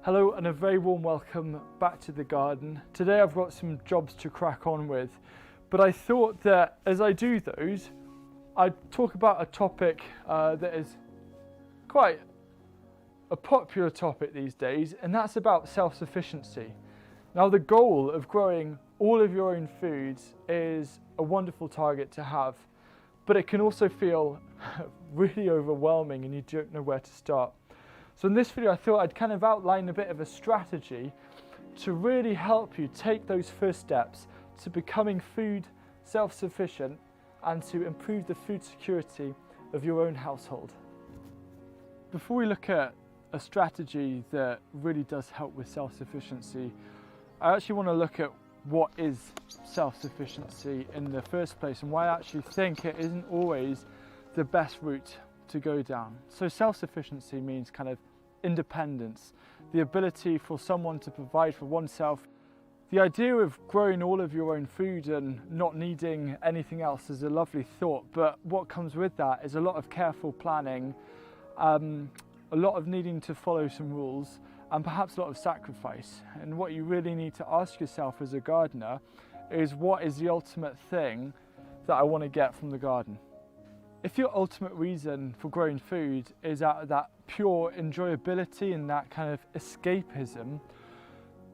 Hello and a very warm welcome back to the garden. Today I've got some jobs to crack on with, but I thought that as I do those, I'd talk about a topic that is quite a popular topic these days, and that's about self-sufficiency. Now, the goal of growing all of your own foods is a wonderful target to have, but it can also feel really overwhelming and you don't know where to start. So in this video, I thought I'd kind of outline a bit of a strategy to really help you take those first steps to becoming food self-sufficient and to improve the food security of your own household. Before we look at a strategy that really does help with self-sufficiency, I actually want to look at what is self-sufficiency in the first place and why I actually think it isn't always the best route to go down. So self-sufficiency means kind of independence, the ability for someone to provide for oneself. The idea of growing all of your own food and not needing anything else is a lovely thought, but what comes with that is a lot of careful planning, a lot of needing to follow some rules, and perhaps a lot of sacrifice. And what you really need to ask yourself as a gardener is, what is the ultimate thing that I want to get from the garden? If your ultimate reason for growing food is out of that pure enjoyability and that kind of escapism,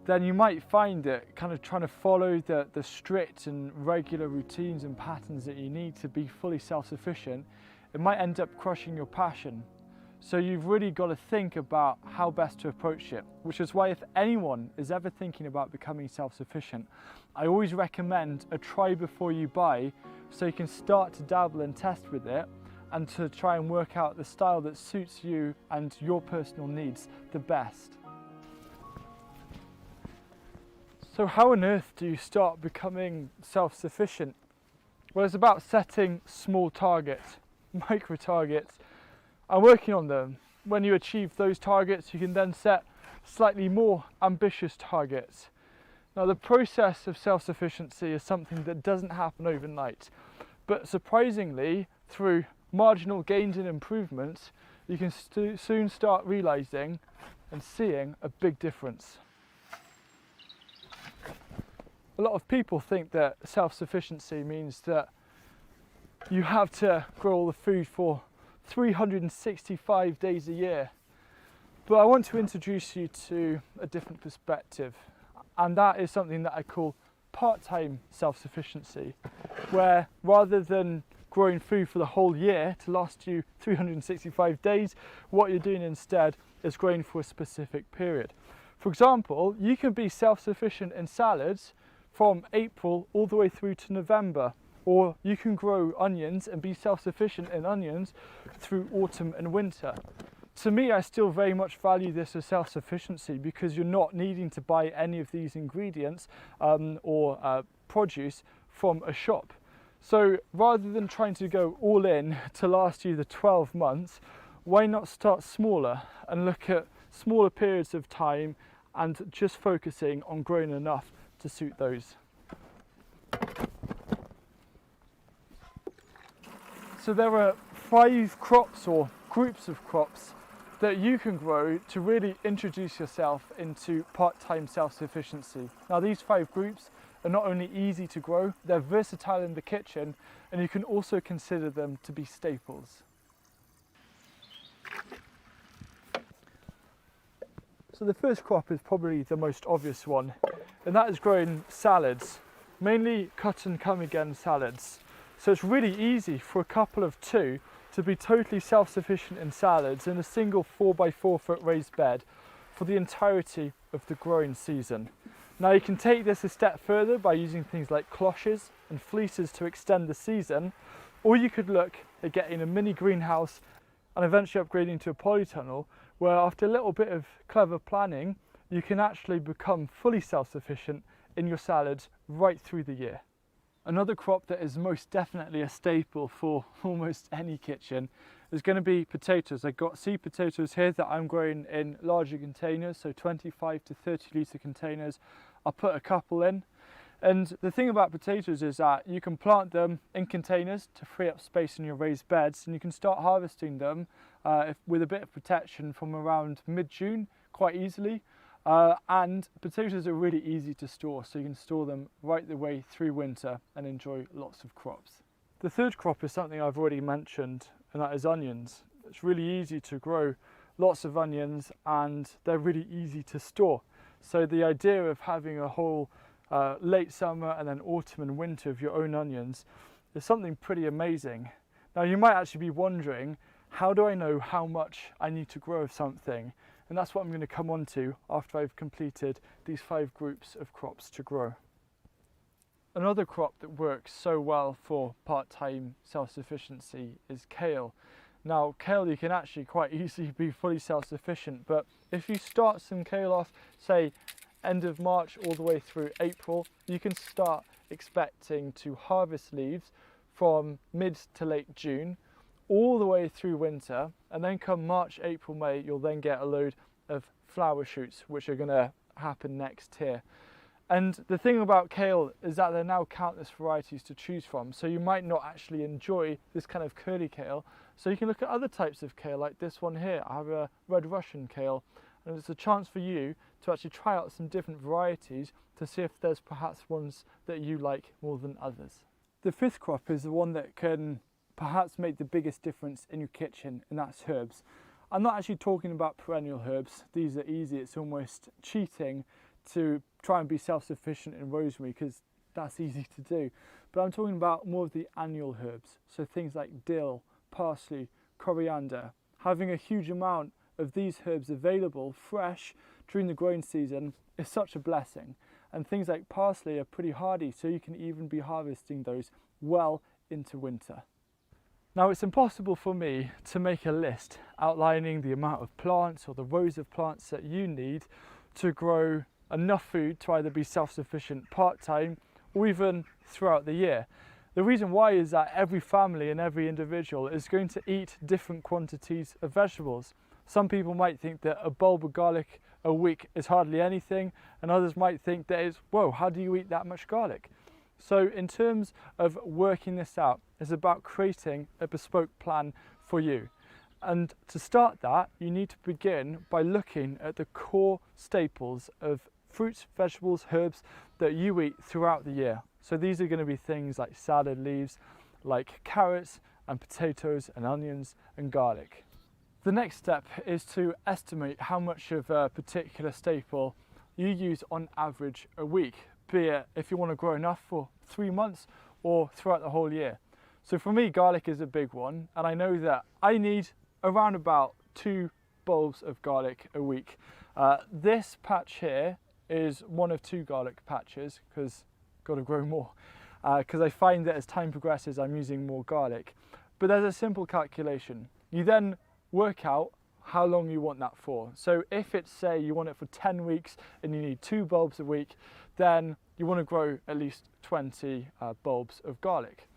then you might find it kind of trying to follow the strict and regular routines and patterns that you need to be fully self-sufficient, it might end up crushing your passion. So you've really got to think about how best to approach it, which is why if anyone is ever thinking about becoming self-sufficient, I always recommend a try before you buy, so you can start to dabble and test with it and to try and work out the style that suits you and your personal needs the best. So how on earth do you start becoming self-sufficient? Well, it's about setting small targets, micro targets, and working on them. When you achieve those targets, you can then set slightly more ambitious targets. Now, the process of self-sufficiency is something that doesn't happen overnight, but surprisingly, through marginal gains and improvements, you can soon start realizing and seeing a big difference. A lot of people think that self-sufficiency means that you have to grow all the food for 365 days a year. But I want to introduce you to a different perspective, and that is something that I call part-time self-sufficiency, where rather than growing food for the whole year to last you 365 days, what you're doing instead is growing for a specific period. For example, you can be self-sufficient in salads from April all the way through to November. Or you can grow onions and be self-sufficient in onions through autumn and winter. To me, I still very much value this as self-sufficiency because you're not needing to buy any of these ingredients or produce from a shop. So rather than trying to go all in to last you the 12 months, why not start smaller and look at smaller periods of time and just focusing on growing enough to suit those. So there are 5 crops or groups of crops that you can grow to really introduce yourself into part-time self-sufficiency. Now, these 5 groups are not only easy to grow, they're versatile in the kitchen, and you can also consider them to be staples. So the first crop is probably the most obvious one, and that is growing salads, mainly cut and come again salads. So it's really easy for a couple of 2 to be totally self-sufficient in salads in a single 4x4 foot raised bed for the entirety of the growing season. Now, you can take this a step further by using things like cloches and fleeces to extend the season, or you could look at getting a mini greenhouse and eventually upgrading to a polytunnel, where after a little bit of clever planning, you can actually become fully self-sufficient in your salads right through the year. Another crop that is most definitely a staple for almost any kitchen is going to be potatoes. I've got seed potatoes here that I'm growing in larger containers, so 25 to 30 litre containers. I'll put a couple in. And the thing about potatoes is that you can plant them in containers to free up space in your raised beds, and you can start harvesting them with a bit of protection from around mid-June quite easily. And potatoes are really easy to store, so you can store them right the way through winter and enjoy lots of crops. The third crop is something I've already mentioned, and that is onions. It's really easy to grow lots of onions and they're really easy to store. So the idea of having a whole late summer and then autumn and winter of your own onions is something pretty amazing. Now you might actually be wondering, how do I know how much I need to grow of something? And that's what I'm going to come on to after I've completed these 5 groups of crops to grow. Another crop that works so well for part-time self-sufficiency is kale. Now kale, you can actually quite easily be fully self-sufficient, but if you start some kale off, say end of March all the way through April, you can start expecting to harvest leaves from mid to late June all the way through winter, and then come March, April, May, you'll then get a load of flower shoots which are going to happen next here. And the thing about kale is that there are now countless varieties to choose from, so you might not actually enjoy this kind of curly kale, so you can look at other types of kale like this one here. I have a red Russian kale, and it's a chance for you to actually try out some different varieties to see if there's perhaps ones that you like more than others. The 5th crop is the one that can perhaps make the biggest difference in your kitchen, and that's herbs. I'm not actually talking about perennial herbs. These are easy. It's almost cheating to try and be self-sufficient in rosemary because that's easy to do. But I'm talking about more of the annual herbs. So things like dill, parsley, coriander. Having a huge amount of these herbs available fresh during the growing season is such a blessing. And things like parsley are pretty hardy, so you can even be harvesting those well into winter. Now it's impossible for me to make a list outlining the amount of plants or the rows of plants that you need to grow enough food to either be self-sufficient part-time or even throughout the year. The reason why is that every family and every individual is going to eat different quantities of vegetables. Some people might think that a bulb of garlic a week is hardly anything, and others might think that it's, whoa, how do you eat that much garlic? So in terms of working this out, it's about creating a bespoke plan for you. And to start that, you need to begin by looking at the core staples of fruits, vegetables, herbs that you eat throughout the year. So these are going to be things like salad leaves, like carrots and potatoes and onions and garlic. The next step is to estimate how much of a particular staple you use on average a week, be it if you want to grow enough for 3 months or throughout the whole year. So for me, garlic is a big one, and I know that I need around about 2 bulbs of garlic a week. This patch here is one of 2 garlic patches because I've got to grow more, because I find that as time progresses I'm using more garlic. But there's a simple calculation. You then work out how long you want that for. So if it's, say, you want it for 10 weeks and you need 2 bulbs a week, then you want to grow at least 20 bulbs of garlic.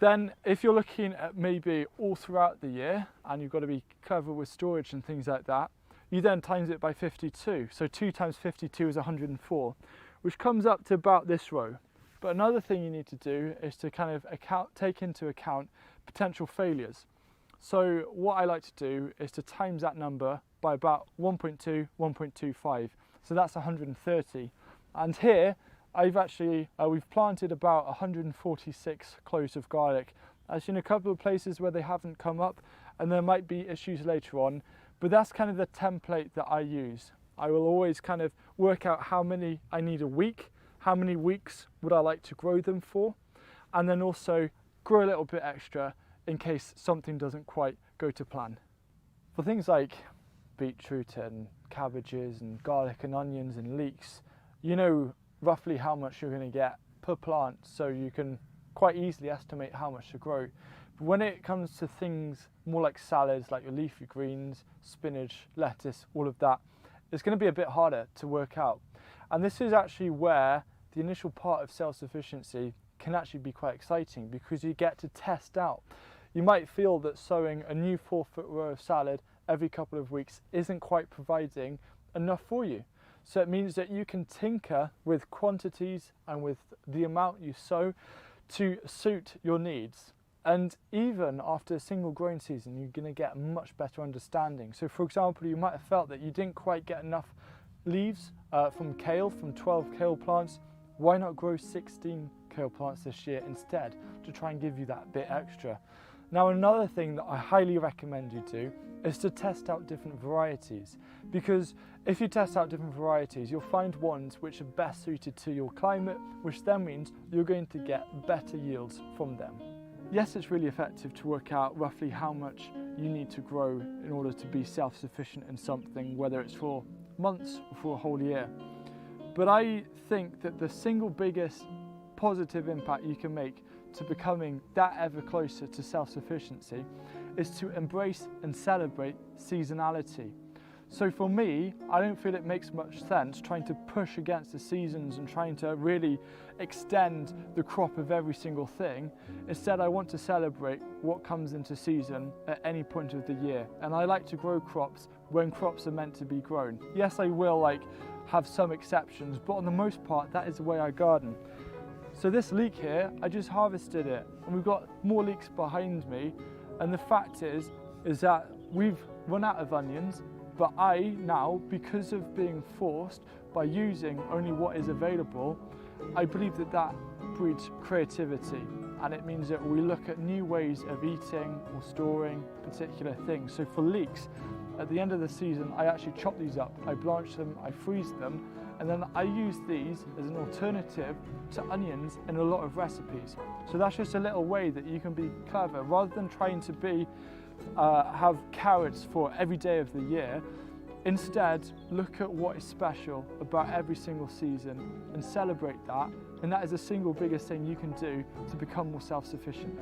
Then if you're looking at maybe all throughout the year and you've got to be clever with storage and things like that, you then times it by 52. So 2 times 52 is 104, which comes up to about this row. But another thing you need to do is to kind of take into account potential failures. So what I like to do is to times that number by about 1.2, 1.25. So that's 130. And here I've actually, we've planted about 146 cloves of garlic. I've seen a couple of places where they haven't come up, and there might be issues later on, but that's kind of the template that I use. I will always kind of work out how many I need a week, how many weeks would I like to grow them for, and then also grow a little bit extra in case something doesn't quite go to plan. For things like beetroot and cabbages and garlic and onions and leeks, you know roughly how much you're going to get per plant, so you can quite easily estimate how much to grow. But when it comes to things more like salads, like your leafy greens, spinach, lettuce, all of that, it's going to be a bit harder to work out. And this is actually where the initial part of self-sufficiency can actually be quite exciting, because you get to test out. You might feel that sowing a new 4-foot row of salad every couple of weeks isn't quite providing enough for you. So it means that you can tinker with quantities and with the amount you sow to suit your needs. And even after a single growing season, you're going to get a much better understanding. So for example, you might have felt that you didn't quite get enough leaves from kale, from 12 kale plants, why not grow 16 kale plants this year instead to try and give you that bit extra? Now, another thing that I highly recommend you do is to test out different varieties, because if you test out different varieties, you'll find ones which are best suited to your climate, which then means you're going to get better yields from them. Yes, it's really effective to work out roughly how much you need to grow in order to be self-sufficient in something, whether it's for months or for a whole year. But I think that the single biggest positive impact you can make to becoming that ever closer to self-sufficiency is to embrace and celebrate seasonality. So for me, I don't feel it makes much sense trying to push against the seasons and trying to really extend the crop of every single thing. Instead, I want to celebrate what comes into season at any point of the year. And I like to grow crops when crops are meant to be grown. Yes, I will have some exceptions, but on the most part, that is the way I garden. So this leek here, I just harvested it, and we've got more leeks behind me. And the fact is that we've run out of onions, but I now, because of being forced by using only what is available, I believe that that breeds creativity, and it means that we look at new ways of eating or storing particular things. So for leeks, at the end of the season, I actually chop these up, I blanch them, I freeze them, and then I use these as an alternative to onions in a lot of recipes. So that's just a little way that you can be clever. Rather than trying to have carrots for every day of the year, instead look at what is special about every single season and celebrate that. And that is the single biggest thing you can do to become more self-sufficient.